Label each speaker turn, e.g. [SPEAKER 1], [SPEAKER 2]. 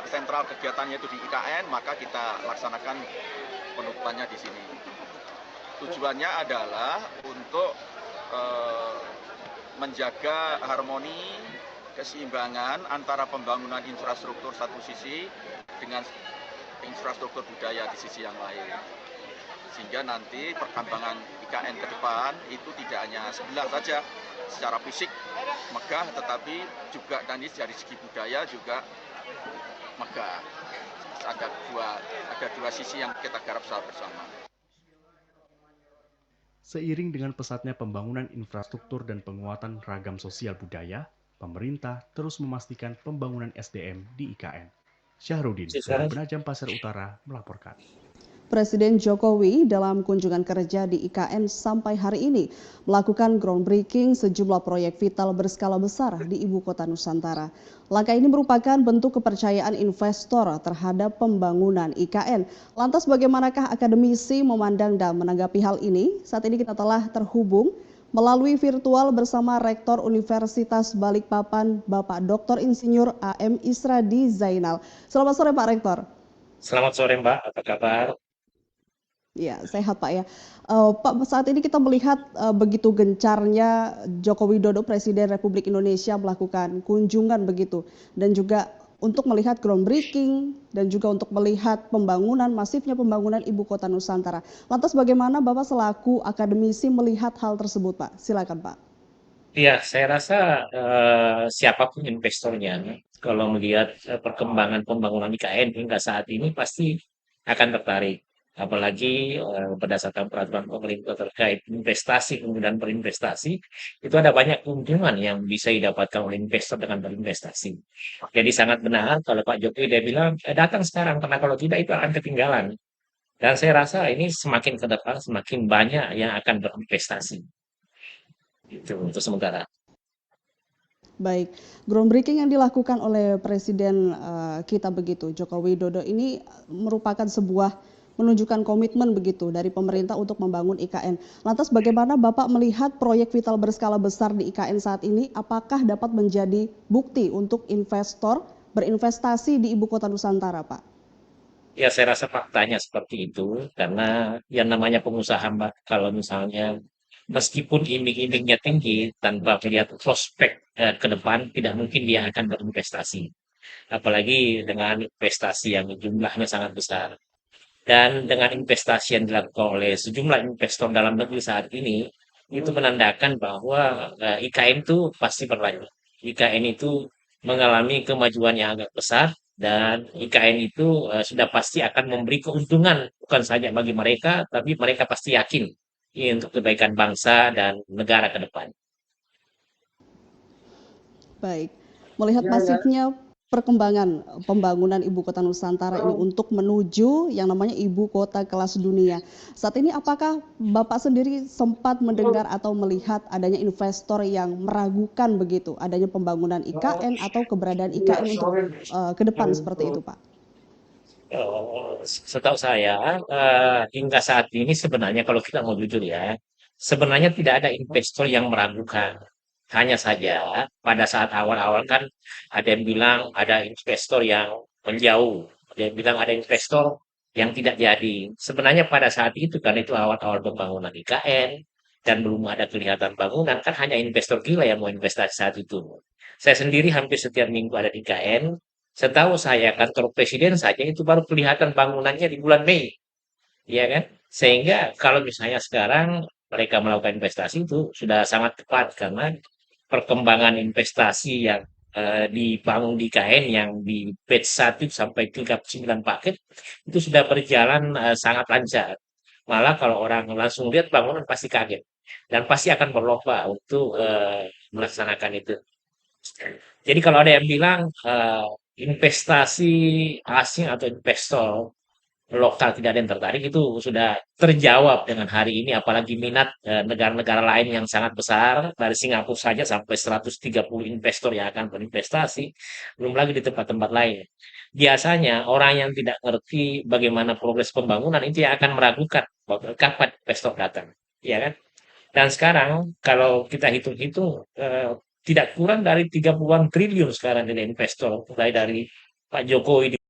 [SPEAKER 1] sentral kegiatannya itu di IKN, maka kita laksanakan penutupannya di sini. Tujuannya adalah untuk menjaga harmoni, keseimbangan antara pembangunan infrastruktur satu sisi dengan infrastruktur budaya di sisi yang lain. Sehingga nanti perkembangan IKN ke depan itu tidak hanya sebelah saja secara fisik megah, tetapi juga dari segi budaya juga megah. Ada dua sisi yang kita garap secara bersama.
[SPEAKER 2] Seiring dengan pesatnya pembangunan infrastruktur dan penguatan ragam sosial budaya, pemerintah terus memastikan pembangunan SDM di IKN. Syahrudin dari Penajam Pasir Utara melaporkan.
[SPEAKER 3] Presiden Jokowi dalam kunjungan kerja di IKN sampai hari ini melakukan groundbreaking sejumlah proyek vital berskala besar di Ibu Kota Nusantara. Langkah ini merupakan bentuk kepercayaan investor terhadap pembangunan IKN. Lantas bagaimanakah akademisi memandang dan menanggapi hal ini? Saat ini kita telah terhubung melalui virtual bersama Rektor Universitas Balikpapan, Bapak Dr. Insinyur AM Isradi Zainal. Selamat sore Pak Rektor.
[SPEAKER 4] Selamat sore Mbak, apa kabar?
[SPEAKER 3] Ya, sehat Pak ya. Pak, saat ini kita melihat begitu gencarnya Joko Widodo, Presiden Republik Indonesia melakukan kunjungan begitu. Dan juga untuk melihat groundbreaking dan juga untuk melihat masifnya pembangunan Ibu Kota Nusantara. Lantas bagaimana Bapak selaku akademisi melihat hal tersebut Pak? Silakan Pak.
[SPEAKER 4] Iya, saya rasa siapapun investornya, kalau melihat perkembangan pembangunan IKN hingga saat ini pasti akan tertarik. Apalagi berdasarkan peraturan pemerintah terkait investasi kemudian berinvestasi, itu ada banyak keuntungan yang bisa didapatkan oleh investor dengan berinvestasi. Jadi sangat benar kalau Pak Jokowi dia bilang datang sekarang karena kalau tidak itu akan ketinggalan. Dan saya rasa ini semakin ke depan semakin banyak yang akan berinvestasi. Itu untuk sementara.
[SPEAKER 3] Baik, groundbreaking yang dilakukan oleh Presiden kita begitu, Joko Widodo ini merupakan sebuah menunjukkan komitmen begitu dari pemerintah untuk membangun IKN. Lantas bagaimana Bapak melihat proyek vital berskala besar di IKN saat ini? Apakah dapat menjadi bukti untuk investor berinvestasi di Ibu Kota Nusantara, Pak?
[SPEAKER 4] Ya, saya rasa faktanya seperti itu, karena yang namanya pengusaha, Mbak, kalau misalnya meskipun iming-imingnya tinggi, tanpa melihat prospek ke depan, tidak mungkin dia akan berinvestasi. Apalagi dengan investasi yang jumlahnya sangat besar. Dan dengan investasi yang dilakukan oleh sejumlah investor dalam negeri saat ini, itu menandakan bahwa IKN itu pasti berlanjut. IKN itu mengalami kemajuan yang agak besar dan IKN itu sudah pasti akan memberi keuntungan bukan saja bagi mereka, tapi mereka pasti yakin ini untuk kebaikan bangsa dan negara ke depan.
[SPEAKER 3] Baik, melihat masifnya perkembangan pembangunan Ibu Kota Nusantara ini untuk menuju yang namanya Ibu Kota kelas dunia. Saat ini apakah Bapak sendiri sempat mendengar atau melihat adanya investor yang meragukan begitu adanya pembangunan IKN atau keberadaan IKN untuk ke depan seperti itu Pak?
[SPEAKER 4] Setahu saya, hingga saat ini sebenarnya kalau kita mau jujur ya, sebenarnya tidak ada investor yang meragukan. Hanya saja pada saat awal-awal kan ada yang bilang ada investor yang menjauh, ada yang bilang ada investor yang tidak jadi. Sebenarnya pada saat itu kan itu awal-awal pembangunan IKN dan belum ada kelihatan bangunan, kan hanya investor gila yang mau investasi saat itu. Saya sendiri hampir setiap minggu ada di IKN. Setahu saya kantor presiden saja itu baru kelihatan bangunannya di bulan Mei, ya kan? Sehingga kalau misalnya sekarang mereka melakukan investasi itu sudah sangat tepat karena perkembangan investasi yang dibangun di KN yang di batch 1 sampai 39 paket itu sudah berjalan sangat lancar. Malah kalau orang langsung lihat bangunan pasti kaget dan pasti akan berlomba untuk melaksanakan itu. Jadi kalau ada yang bilang investasi asing atau investor lokal tidak ada yang tertarik itu sudah terjawab dengan hari ini apalagi minat negara-negara lain yang sangat besar dari Singapura saja sampai 130 investor yang akan berinvestasi belum lagi di tempat-tempat lain. Biasanya orang yang tidak ngerti bagaimana progres pembangunan itu yang akan meragukan kapan investor datang, ya kan? Dan sekarang kalau kita hitung-hitung tidak kurang dari 30-an triliun sekarang dari investor mulai dari Pak Jokowi